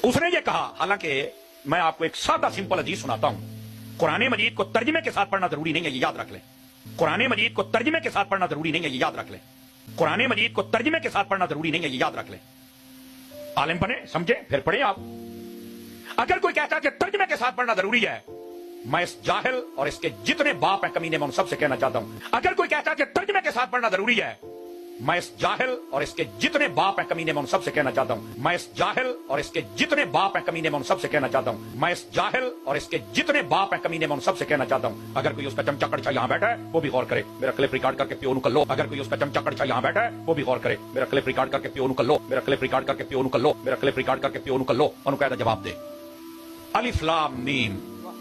उसने ये कहा, हालांकि मैं आपको एक सादा सिंपल हदीस सुनाता हूं, कुरान मजीद को तर्जमे के साथ पढ़ना जरूरी नहीं है, ये याद रख लें। कुरान मजीद को तर्जमे के साथ पढ़ना जरूरी नहीं है, ये याद रख लें। कुरान मजीद को तर्जमे के साथ पढ़ना जरूरी नहीं है, ये याद रख लें। आलिम बने, समझे, फिर पढ़े आप। अगर कोई कहता है कि तर्जमे के साथ पढ़ना जरूरी है, मैं इस जाहिल और इसके जितने बाप हैं कमीने में उन सबसे कहना चाहता हूं, अगर कोई कहता है कि तर्जमे के साथ पढ़ना जरूरी है, मैं इस जाहिल और इसके जितने बाप हैं कमीने में उन सबसे कहना चाहता हूं, मैं इस जाहिल और इसके जितने बाप हैं कमीने में उन सबसे कहना चाहता हूं, मैं इस जाहिल और इसके जितने बाप हैं कमीने में उन सबसे कहना चाहता हूं, अगर कोई उसका चमचा कड़छा यहां बैठा है वो भी गौर करे, मेरा क्लिप रिकॉर्ड करके प्यो कर लो। अगर कोई उसका चमचा कड़छा यहां बैठा है वो भी गौर करे, मेरा क्लिप रिकॉर्ड करके प्यो कर लो, मेरा क्लिप रिकॉर्ड करके प्यो कर लो, मेरा क्लिप रिकॉर्ड करके प्यो कर लो। उन्होंने कहता जवाब दे। अलिफ लाम मीम,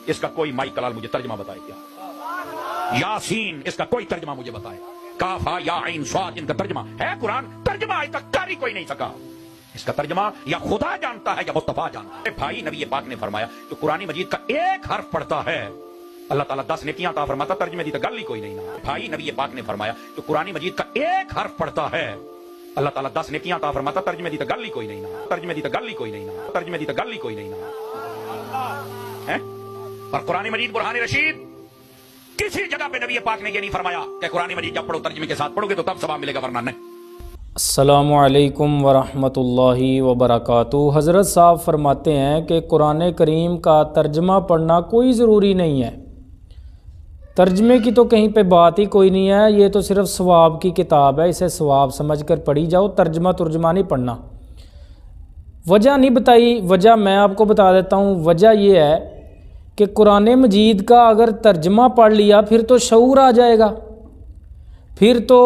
इसका कोई माई कलाल मुझे तर्जमा बताए क्या? यासीन, इसका कोई तर्जमा मुझे बताए। काफा या आइन स्वाद, इनका तर्जमा है कुरान, तर्जमा आज तक कर ही कोई नहीं सका। इसका तर्जमा या खुदा जानता है या मुस्तफा जानता है। भाई नबी पाक ने फरमाया तो कुरान मजीद का एक हर्फ पढ़ता है, अल्लाह ताला 10 नेकियां अता फरमाता, तर्जमे दी तो गल ही कोई नहीं ना। भाई नबी पाक ने फरमाया तो कुरान मजीद का एक हर्फ पढ़ता है, अल्लाह ताला 10 नेकियां अता फरमाता, तर्जमे दी तो गल ही कोई नहीं ना, तर्जमे दी तो गल ही कोई नहीं ना, तर्जमे दी तो गल ही कोई नहीं ना है। और कुरान मजीद बुरहान रशीद, किसी जगह पे नबी पाक ने ये नहीं फरमाया कि कुरान मजीद जब पढ़ो तर्जमे के साथ पढ़ोगे तो तब सवाब मिलेगा, वरना नहीं। अस्सलामु अलैकुम वरहमतुल्लाहि वबरकातुहू। हज़रत साहब फरमाते हैं कि कुरान करीम का तर्जमा पढ़ना कोई ज़रूरी नहीं है। तर्जमे की तो कहीं पे बात ही कोई नहीं है, ये तो सिर्फ सवाब की किताब है, इसे सवाब समझ कर पढ़ी जाओ, तर्जमा नहीं पढ़ना। वजह नहीं बताई, वजह मैं आपको बता देता हूँ। वजह ये है कि कुरान मजीद का अगर तर्जमा पढ़ लिया फिर तो शऊर आ जाएगा, फिर तो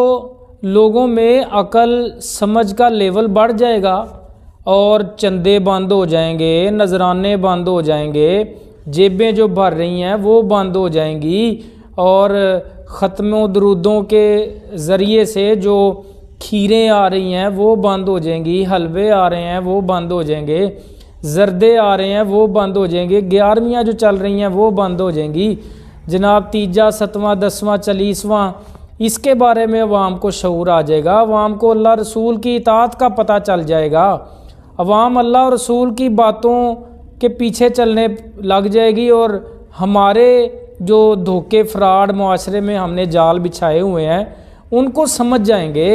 लोगों में अकल समझ का लेवल बढ़ जाएगा और चंदे बंद हो जाएंगे, नजराने बंद हो जाएंगे, जेबें जो भर रही हैं वो बंद हो जाएंगी, और ख़त्म दरूदों के ज़रिए से जो खीरें आ रही हैं वो बंद हो जाएंगी, हलवे आ रहे हैं वो बंद हो जाएंगे, जर्दे आ रहे हैं वो बंद हो जाएंगे, 11वियाँ जो चल रही हैं वो बंद हो जाएंगी। जनाब 3, 7, 10, 40वां, इसके बारे में अवाम को शऊर आ जाएगा, अवाम को अल्लाह रसूल की इताअत का पता चल जाएगा, अवाम अल्लाह और रसूल की बातों के पीछे चलने लग जाएगी, और हमारे जो धोखे फ्रॉड मुआशरे में हमने जाल बिछाए हुए हैं उनको समझ जाएंगे।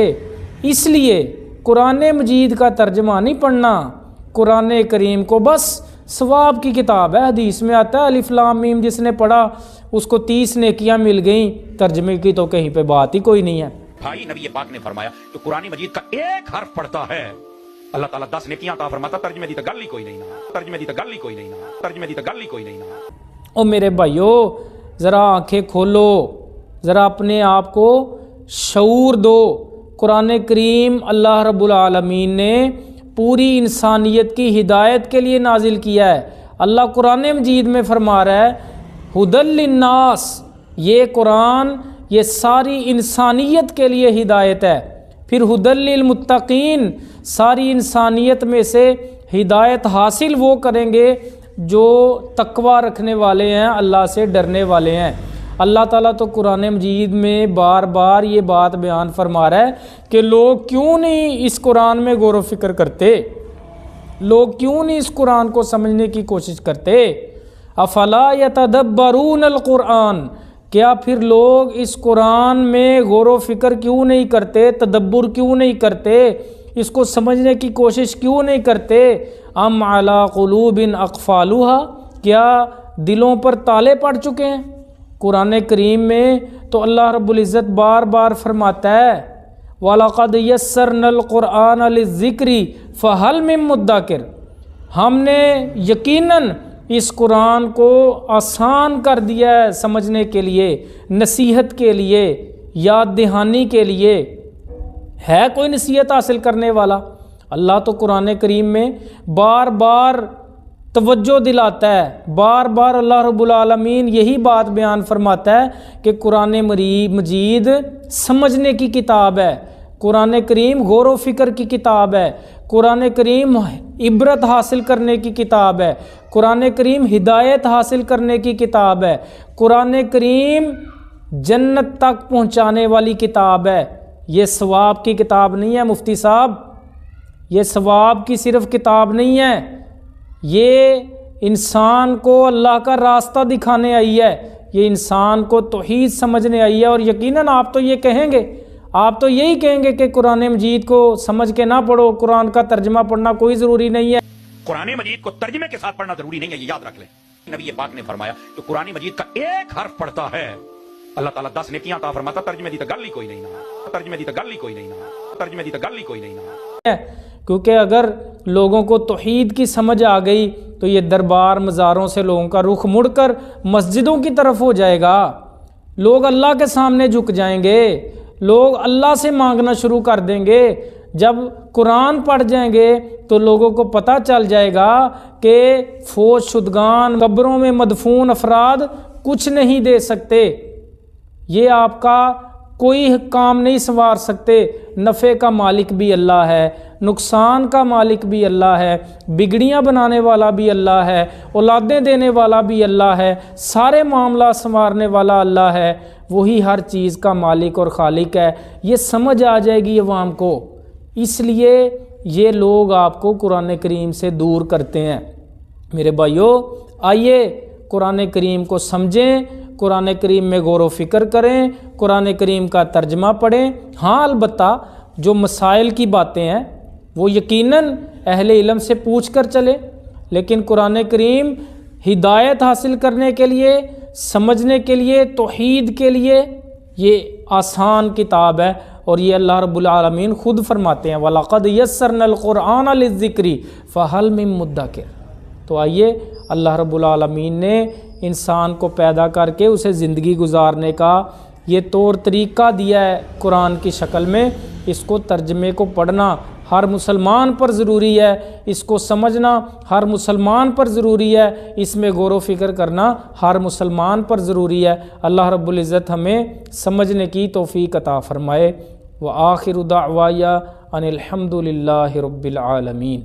इसलिए कुरान मजीद का तर्जमा नहीं पढ़ना, कुरान करीम को बस सवाब की किताब है। हदीस में आता है अलिफ लाम मीम जिसने पढ़ा उसको 30 नेकियां मिल गई, तर्जमे की तो कहीं पे बात ही कोई नहीं है। भाई नबी पाक ने फरमाया तो कुरान मजीद का एक हर्फ पढ़ता है, अल्लाह ताला 10 नेकियां अता फरमाता, तर्जमे दी तो गल ही कोई नहीं ना, तर्जमे दी तो गल ही कोई नहीं ना, तर्जमे दी तो गल ही कोई नहीं ना। ओ मेरे भाइयों, ज़रा आंखें खोलो, ज़रा अपने आप को शऊर दो। कुरान करीम अल्लाह रब्बुल आलमीन ने पूरी इंसानियत की हिदायत के लिए नाजिल किया है। अल्लाह कुरान मजीद में फरमा रहा है हुदल लिन्नास, ये कुरान ये सारी इंसानियत के लिए हिदायत है। फिर हुदल लिल मुत्तकीन, सारी इंसानियत में से हिदायत हासिल वो करेंगे जो तकवा रखने वाले हैं, अल्लाह से डरने वाले हैं। अल्लाह ताला तो कुरान मजीद में बार बार ये बात बयान फरमा रहा है कि लोग क्यों नहीं इस कुरान में गौर व फिक्र करते, लोग क्यों नहीं इस कुरान को समझने की कोशिश करते। अफला यतदब्बरून अल कुरान, क्या फिर लोग इस कुरान में गौर व फिक्र क्यों नहीं करते, तदब्बुर क्यों नहीं करते, इसको समझने की कोशिश क्यों नहीं करते। अम अला कुलूबिन अक़फ़ालुहा, क्या दिलों पर ताले पड़ चुके हैं। कुरान करीम में तो अल्लाह रब्बुल इज़्ज़त बार बार फरमाता है वलक़द यस्सरनल कुरान लिज़्ज़िक्रि फ़हल मिन मुद्दकिर, हमने यकीनन इस कुरान को आसान कर दिया है समझने के लिए, नसीहत के लिए, याद दहानी के लिए। है कोई नसीहत हासिल करने वाला? अल्लाह तो कुरान करीम में बार बार तवज्जो दिलाता है, बार बार अल्लाह रब्बुल आलमीन यही बात बयान फरमाता है कि कुरान मजीद समझने की किताब है, कुरान करीम गौर व फिक्र की किताब है, कुरान करीम इबरत हासिल करने की किताब है, कुरान करीम हिदायत हासिल करने की किताब है, कुरान करीम जन्नत तक पहुंचाने वाली किताब है। ये सवाब की किताब नहीं है मुफ्ती साहब, ये सवाब की सिर्फ किताब नहीं है, یہ انسان کو اللہ کا راستہ دکھانے آئی ہے، یہ انسان کو توحید سمجھنے آئی ہے۔ اور یقیناً آپ تو یہ کہیں گے، آپ تو یہی کہیں گے کہ قرآن مجید کو سمجھ کے نہ پڑھو، قرآن کا ترجمہ پڑھنا کوئی ضروری نہیں ہے۔ قرآن مجید کو ترجمے کے ساتھ پڑھنا ضروری نہیں ہے، یہ یاد رکھ لیں۔ نبی پاک نے فرمایا کہ قرآن مجید کا ایک حرف پڑھتا ہے اللہ تعالیٰ 10 نیکیاں عطا فرماتا۔ ترجمے دی تو گل ہی کوئی نہیں نا، ترجمے دی تو گل ہی کوئی نہیں نا، ترجمے دی تو گل ہی کوئی نہیں نا۔ کیونکہ اگر لوگوں کو توحید کی سمجھ آ گئی تو یہ دربار مزاروں سے لوگوں کا رخ مڑ کر مسجدوں کی طرف ہو جائے گا، لوگ اللہ کے سامنے جھک جائیں گے، لوگ اللہ سے مانگنا شروع کر دیں گے۔ جب قرآن پڑھ جائیں گے تو لوگوں کو پتہ چل جائے گا کہ فوج شدگان قبروں میں مدفون افراد کچھ نہیں دے سکتے، یہ آپ کا کوئی کام نہیں سنوار سکتے۔ نفع کا مالک بھی اللہ ہے، نقصان کا مالک بھی اللہ ہے، بگڑیاں بنانے والا بھی اللہ ہے، اولادیں دینے والا بھی اللہ ہے، سارے معاملات سنوارنے والا اللہ ہے، وہی ہر چیز کا مالک اور خالق ہے۔ یہ سمجھ آ جائے گی عوام کو، اس لیے یہ لوگ آپ کو قرآن کریم سے دور کرتے ہیں۔ میرے بھائیو، آئیے قرآن کریم کو سمجھیں، قرآن کریم میں غور و فکر کریں، قرآن کریم کا ترجمہ پڑھیں۔ ہاں البتہ جو مسائل کی باتیں ہیں وہ یقیناً اہل علم سے پوچھ کر چلیں، لیکن قرآن کریم ہدایت حاصل کرنے کے لیے، سمجھنے کے لیے، توحید کے لیے یہ آسان کتاب ہے۔ اور یہ اللہ رب العالمین خود فرماتے ہیں وَلَقَدْ يَسَّرْنَا الْقُرْآنَ لِلذِّكْرِ فَهَلْ مِن مُدَّكِرٍ۔ تو آئیے اللہ رب العالمین نے انسان کو پیدا کر کے اسے زندگی گزارنے کا یہ طور طریقہ دیا ہے قرآن کی شکل میں، اس کو ترجمے کو پڑھنا ہر مسلمان پر ضروری ہے، اس کو سمجھنا ہر مسلمان پر ضروری ہے، اس میں غور و فکر کرنا ہر مسلمان پر ضروری ہے۔ اللہ رب العزت ہمیں سمجھنے کی توفیق عطا فرمائے۔ وآخر دعوایا ان الحمد للہ رب العالمین۔